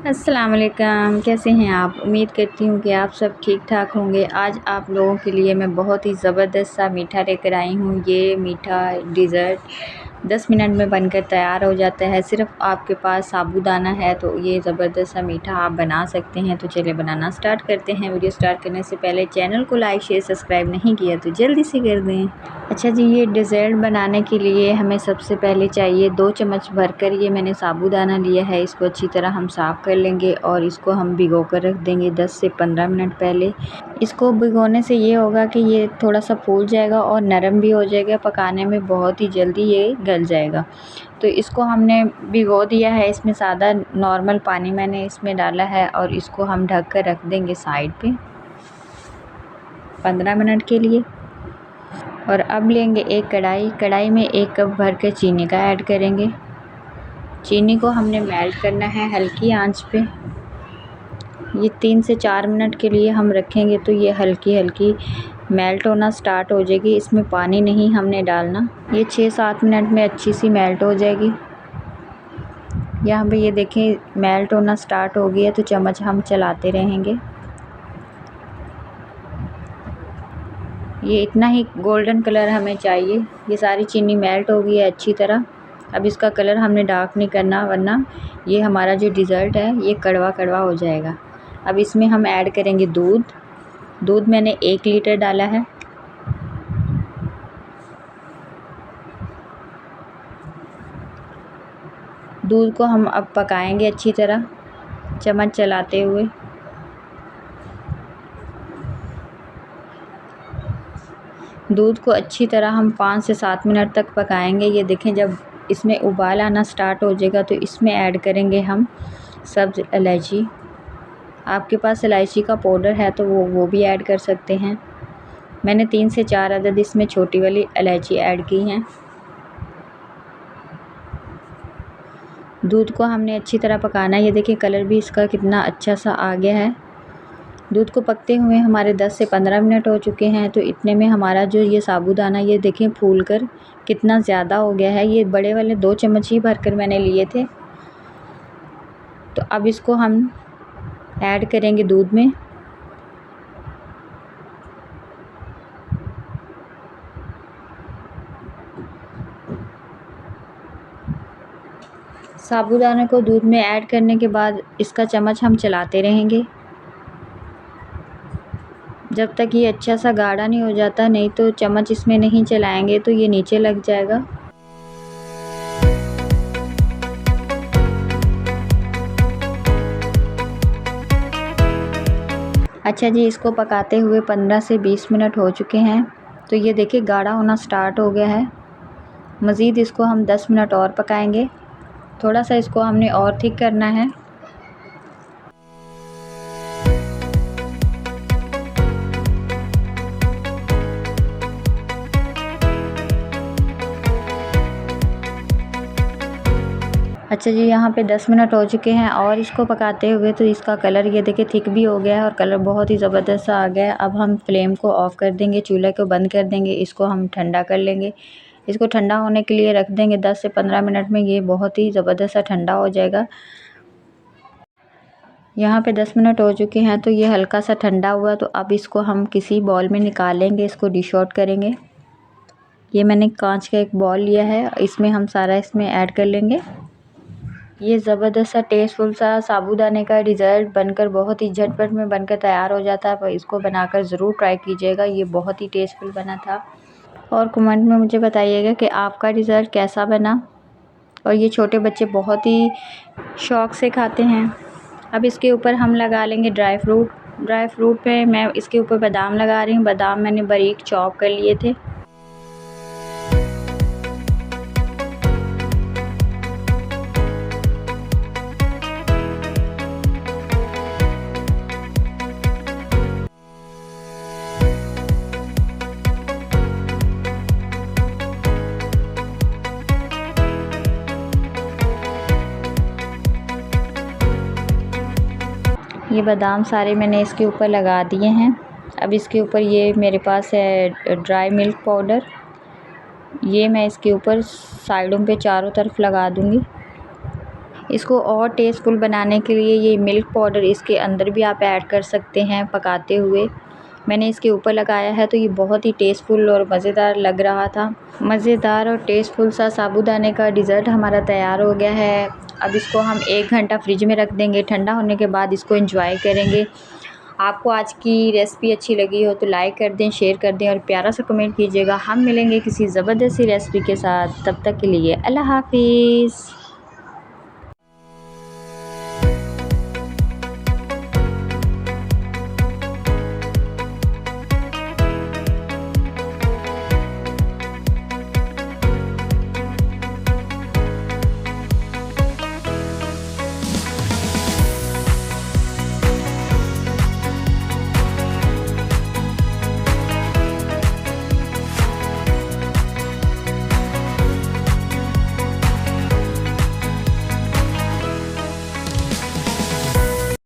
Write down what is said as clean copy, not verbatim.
अस्सलाम वालेकुम, कैसे हैं आप? उम्मीद करती हूँ कि आप सब ठीक-ठाक होंगे। आज आप लोगों के लिए मैं बहुत ही ज़बरदस्त सा मीठा लेकर आई हूँ। ये मीठा डिज़र्ट 10 मिनट में बनकर तैयार हो जाता है। सिर्फ़ आपके पास साबूदाना है तो ये ज़बरदस्त सा मीठा आप बना सकते हैं। तो चलिए बनाना स्टार्ट करते हैं। वीडियो स्टार्ट करने से पहले चैनल को लाइक, शेयर, सब्सक्राइब नहीं किया तो जल्दी से कर दें। अच्छा जी, ये डिज़र्ट बनाने के लिए हमें सबसे पहले चाहिए 2 चम्मच भरकर ये मैंने साबूदाना लिया है। इसको अच्छी तरह हम साफ़ कर लेंगे और इसको हम भिगो कर रख देंगे 10 से 15 मिनट पहले। इसको भिगोने से ये होगा कि ये थोड़ा सा फूल जाएगा और नरम भी हो जाएगा, पकाने में बहुत ही जल्दी ये गल जाएगा। तो इसको हमने भिगो दिया है, इसमें सादा नॉर्मल पानी मैंने इसमें डाला है और इसको हम ढक कर रख देंगे साइड पे 15 मिनट के लिए। और अब लेंगे एक कढ़ाई में 1 कप भर के चीनी का ऐड करेंगे। चीनी को हमने मेल्ट करना है हल्की आंच पे। ये 3 से 4 मिनट के लिए हम रखेंगे तो ये हल्की हल्की मेल्ट होना स्टार्ट हो जाएगी। इसमें पानी नहीं हमने डालना। ये 6-7 मिनट में अच्छी सी मेल्ट हो जाएगी। यहाँ पे ये देखें मेल्ट होना स्टार्ट हो गया, तो चम्मच हम चलाते रहेंगे। ये इतना ही गोल्डन कलर हमें चाहिए। ये सारी चीनी मेल्ट हो गई है अच्छी तरह। अब इसका कलर हमने डार्क नहीं करना, वरना ये हमारा जो डिज़र्ट है ये कड़वा कड़वा हो जाएगा। अब इसमें हम ऐड करेंगे दूध मैंने 1 लीटर डाला है। दूध को हम अब पकाएंगे अच्छी तरह चम्मच चलाते हुए। दूध को अच्छी तरह हम 5 से 7 मिनट तक पकाएंगे। ये देखें जब इसमें उबाल आना स्टार्ट हो जाएगा तो इसमें ऐड करेंगे हम सब्ज़ इलायची। आपके पास इलायची का पाउडर है तो वो भी ऐड कर सकते हैं। मैंने 3 से 4 अदद इसमें छोटी वाली इलायची ऐड की हैं। दूध को हमने अच्छी तरह पकाना है। ये देखिए कलर भी इसका कितना अच्छा सा आ गया है। दूध को पकते हुए हमारे 10 से 15 मिनट हो चुके हैं। तो इतने में हमारा जो ये साबूदाना ये देखें फूल कर कितना ज़्यादा हो गया है। ये बड़े वाले 2 चम्मच ही भरकर मैंने लिए थे। तो अब इसको हम ऐड करेंगे दूध में। साबूदाना को दूध में ऐड करने के बाद इसका चम्मच हम चलाते रहेंगे जब तक ये अच्छा सा गाढ़ा नहीं हो जाता, नहीं तो चम्मच इसमें नहीं चलाएंगे तो ये नीचे लग जाएगा। अच्छा जी, इसको पकाते हुए 15 से 20 मिनट हो चुके हैं। तो ये देखिए गाढ़ा होना स्टार्ट हो गया है। मज़ीद इसको हम 10 मिनट और पकाएंगे। थोड़ा सा इसको हमने और थिक करना है। अच्छा जी, यहाँ पे 10 मिनट हो चुके हैं और इसको पकाते हुए तो इसका कलर ये देखिए थिक भी हो गया है और कलर बहुत ही ज़बरदस्त सा आ गया है। अब हम फ्लेम को ऑफ़ कर देंगे, चूल्हे को बंद कर देंगे। इसको हम ठंडा कर लेंगे। इसको ठंडा होने के लिए रख देंगे 10 से 15 मिनट में। ये बहुत ही ज़बरदस्त सा ठंडा हो जाएगा। यहाँ पे 10 मिनट हो चुके हैं तो ये हल्का सा ठंडा हुआ। तो अब इसको हम किसी बॉल में निकालेंगे, इसको डिश आउट करेंगे। ये मैंने कांच का एक बॉल लिया है, इसमें हम सारा इसमें ऐड कर लेंगे। ये ज़बरदस्त सा टेस्टफुल सा साबूदाने का डिज़र्ट बनकर बहुत ही झटपट में बनकर तैयार हो जाता है। पर इसको बनाकर ज़रूर ट्राई कीजिएगा, ये बहुत ही टेस्टफुल बना था। और कमेंट में मुझे बताइएगा कि आपका डिज़र्ट कैसा बना। और ये छोटे बच्चे बहुत ही शौक़ से खाते हैं। अब इसके ऊपर हम लगा लेंगे ड्राई फ्रूट पे मैं इसके ऊपर बादाम लगा रही हूँ। बादाम मैंने बारीक चॉप कर लिए थे। ये बादाम सारे मैंने इसके ऊपर लगा दिए हैं। अब इसके ऊपर ये मेरे पास है ड्राई मिल्क पाउडर, ये मैं इसके ऊपर साइडों पे चारों तरफ लगा दूँगी। इसको और टेस्टफुल बनाने के लिए ये मिल्क पाउडर इसके अंदर भी आप ऐड कर सकते हैं पकाते हुए। मैंने इसके ऊपर लगाया है तो ये बहुत ही टेस्टफुल और मज़ेदार लग रहा था। मज़ेदार और टेस्टफुल सा साबूदाने का डिज़र्ट हमारा तैयार हो गया है। अब इसको हम 1 घंटा फ्रिज में रख देंगे, ठंडा होने के बाद इसको एंजॉय करेंगे। आपको आज की रेसिपी अच्छी लगी हो तो लाइक कर दें, शेयर कर दें और प्यारा सा कमेंट कीजिएगा। हम मिलेंगे किसी ज़बरदस्त सी रेसिपी के साथ, तब तक के लिए अल्लाह हाफ़िज़।